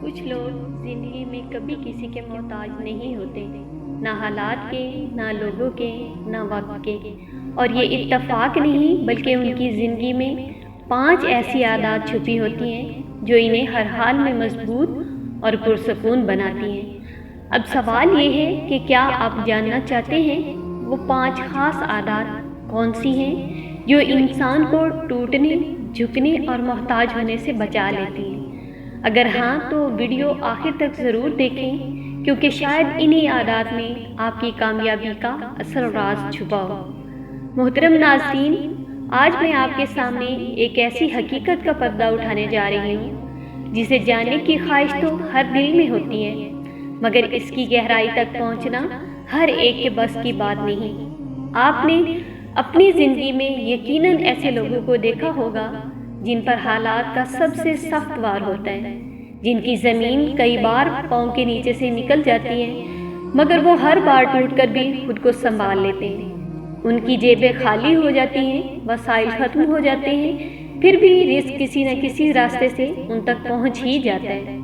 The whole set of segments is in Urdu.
کچھ لوگ زندگی میں کبھی کسی کے محتاج نہیں ہوتے، نہ حالات کے، نہ لوگوں کے، نہ وقت کے، اور یہ اتفاق نہیں بلکہ ان کی زندگی میں 5 ایسی عادات چھپی ہوتی ہیں جو انہیں ہر حال میں مضبوط اور پرسکون بناتی ہیں۔ اب سوال یہ ہے کہ کیا آپ جاننا چاہتے ہیں وہ 5 خاص عادات کون سی ہیں جو انسان کو ٹوٹنے، جھکنے اور محتاج ہونے سے بچا لیتی ہیں؟ اگر ہاں تو ویڈیو آخر تک ضرور دیکھیں، کیونکہ شاید انہی عادات میں آپ کی کامیابی کا اصل راز چھپا ہو۔ محترم ناظرین، آج میں آپ کے سامنے ایک ایسی حقیقت کا پردہ اٹھانے جا رہی ہوں جسے جاننے کی خواہش تو ہر دل میں ہوتی ہے، مگر اس کی گہرائی تک پہنچنا ہر ایک کے بس کی بات نہیں۔ آپ نے اپنی زندگی میں یقیناً ایسے لوگوں کو دیکھا ہوگا جن پر حالات کا سب سے سخت وار ہوتا ہے، جن کی زمین کئی بار پاؤں کے نیچے سے نکل جاتی ہے، مگر وہ ہر بار ٹوٹ کر بھی خود کو سنبھال لیتے ہیں۔ ان کی جیبیں خالی ہو جاتی ہیں، وسائل ختم ہو جاتے ہیں، پھر بھی رزق کسی نہ کسی راستے سے ان تک پہنچ ہی جاتا ہے۔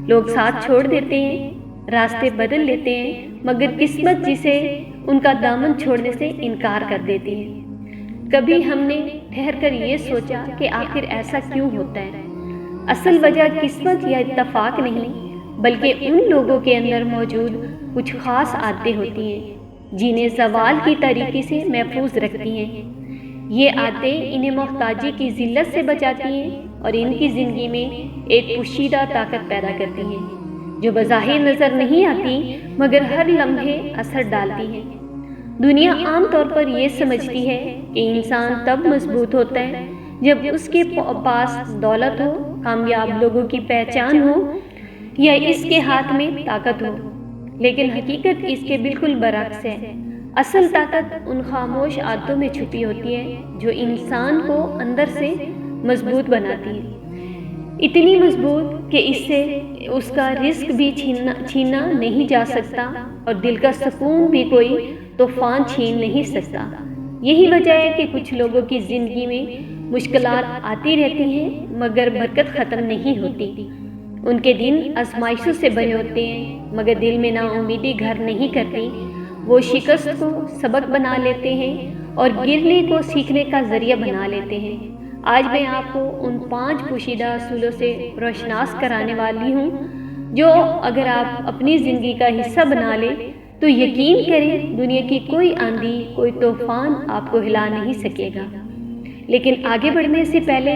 لوگ ساتھ چھوڑ دیتے ہیں، راستے بدل لیتے ہیں، مگر قسمت جسے ان کا دامن چھوڑنے سے انکار کر دیتی ہے۔ کبھی ہم نے ٹھہر کر یہ سوچا کہ آخر ایسا کیوں ہوتا ہے؟ اصل وجہ قسمت یا اتفاق نہیں، بلکہ ان لوگوں کے اندر موجود کچھ خاص عادتیں ہوتی ہیں جنہیں زوال کی تاریکی سے محفوظ رکھتی ہیں۔ یہ عادتیں انہیں محتاجی کی ذلت سے بچاتی ہیں اور ان کی زندگی میں ایک پوشیدہ طاقت پیدا کرتی ہیں جو بظاہر نظر نہیں آتی مگر ہر لمحے اثر ڈالتی ہیں۔ دنیا عام طور پر یہ سمجھتی ہے کہ انسان تب مضبوط ہوتا ہے جب اس کے پاس دولت ہو، کامیاب لوگوں کی پہچان ہو یا اس کے ہاتھ میں طاقت ہو، لیکن حقیقت اس کے بالکل برعکس ہے۔ اصل طاقت ان خاموش عادتوں میں چھپی ہوتی ہے جو انسان کو اندر سے مضبوط بناتی ہے، اتنی مضبوط کہ اس سے اس کا رزق بھی چھینا نہیں جا سکتا اور دل کا سکون بھی کوئی طوفان چھین نہیں سکتا۔ یہی وجہ ہے کہ کچھ لوگوں کی زندگی میں مشکلات آتی رہتی ہیں مگر برکت ختم نہیں ہوتی۔ ان کے دن آزمائشوں سے بھرے ہوتے ہیں مگر دل میں نا امیدی گھر نہیں کرتی۔ وہ شکست کو سبق بنا لیتے ہیں اور گرنے کو سیکھنے کا ذریعہ بنا لیتے ہیں۔ آج میں آپ کو ان 5 پوشیدہ اصولوں سے روشناس کرانے والی ہوں جو اگر آپ اپنی زندگی کا حصہ بنا لیں تو یقین کریں دنیا کی کوئی آندھی، کوئی طوفان آپ کو ہلا نہیں سکے گا۔ لیکن آگے بڑھنے سے پہلے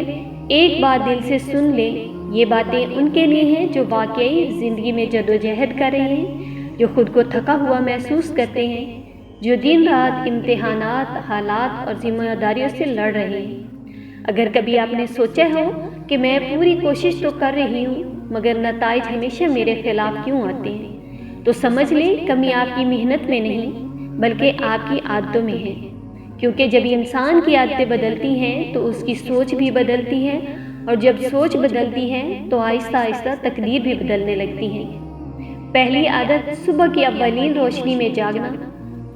ایک بات دل سے سن لیں، یہ باتیں ان کے لیے ہیں جو واقعی زندگی میں جدوجہد کر رہے ہیں، جو خود کو تھکا ہوا محسوس کرتے ہیں، جو دن رات امتحانات، حالات اور ذمہ داریوں سے لڑ رہے ہیں۔ اگر کبھی آپ نے سوچا ہو کہ میں پوری کوشش تو کر رہی ہوں مگر نتائج ہمیشہ میرے خلاف کیوں آتے ہیں، تو سمجھ لیں کمی آپ کی محنت میں نہیں بلکہ آپ کی عادتوں میں ہے، کیونکہ جب انسان کی عادتیں بدلتی ہیں تو اس کی سوچ بھی بدلتی ہے، اور جب سوچ بدلتی ہے تو آہستہ آہستہ تقدیر بھی بدلنے لگتی ہے۔ پہلی عادت، صبح کی اولین روشنی میں جاگنا۔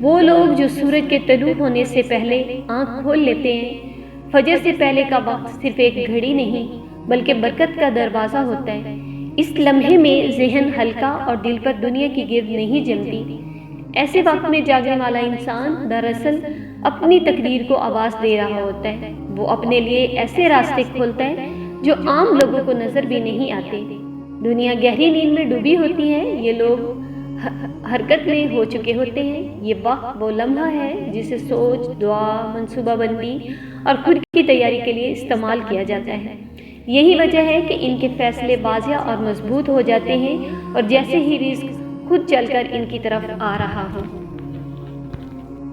وہ لوگ جو سورج کے طلوع ہونے سے پہلے آنکھ کھول لیتے ہیں، فجر سے پہلے کا وقت صرف ایک گھڑی نہیں بلکہ برکت کا دروازہ ہوتا ہے۔ اس لمحے میں ذہن ہلکا اور دل پر دنیا کی گرد نہیں جمتی۔ ایسے وقت میں جاگنے والا انسان دراصل اپنی تقدیر کو آواز دے رہا ہوتا ہے۔ وہ اپنے لیے ایسے راستے کھولتا ہے جو عام لوگوں کو نظر بھی نہیں آتے۔ دنیا گہری نیند میں ڈوبی ہوتی ہے، یہ لوگ حرکت میں ہو چکے ہوتے ہیں۔ یہ وقت وہ لمحہ ہے جسے سوچ، دعا، منصوبہ بندی اور خود کی تیاری کے لیے استعمال کیا جاتا ہے۔ یہی وجہ ہے کہ ان کے فیصلے واضح اور مضبوط ہو جاتے ہیں اور جیسے ہی رزق خود چل کر ان کی طرف آ رہا ہو۔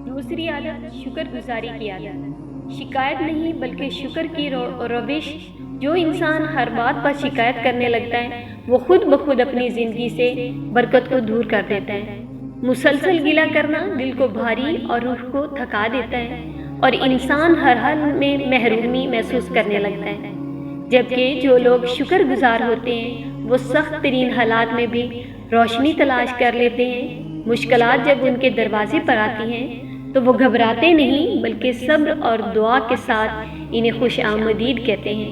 دوسری عادت، شکر گزاری کی عادت۔ شکایت نہیں بلکہ شکر کی روش۔ جو انسان ہر بات پر شکایت کرنے لگتا ہے وہ خود بخود اپنی زندگی سے برکت کو دور کر دیتا ہے۔ مسلسل گلہ کرنا دل کو بھاری اور روح کو تھکا دیتا ہے اور انسان ہر حال میں محرومی محسوس کرنے لگتا ہے، جبکہ جو لوگ شکر گزار ہوتے ہیں وہ سخت ترین حالات میں بھی روشنی تلاش کر لیتے ہیں۔ مشکلات جب ان کے دروازے پر آتی ہیں تو وہ گھبراتے نہیں بلکہ صبر اور دعا کے ساتھ انہیں خوش آمدید کہتے ہیں۔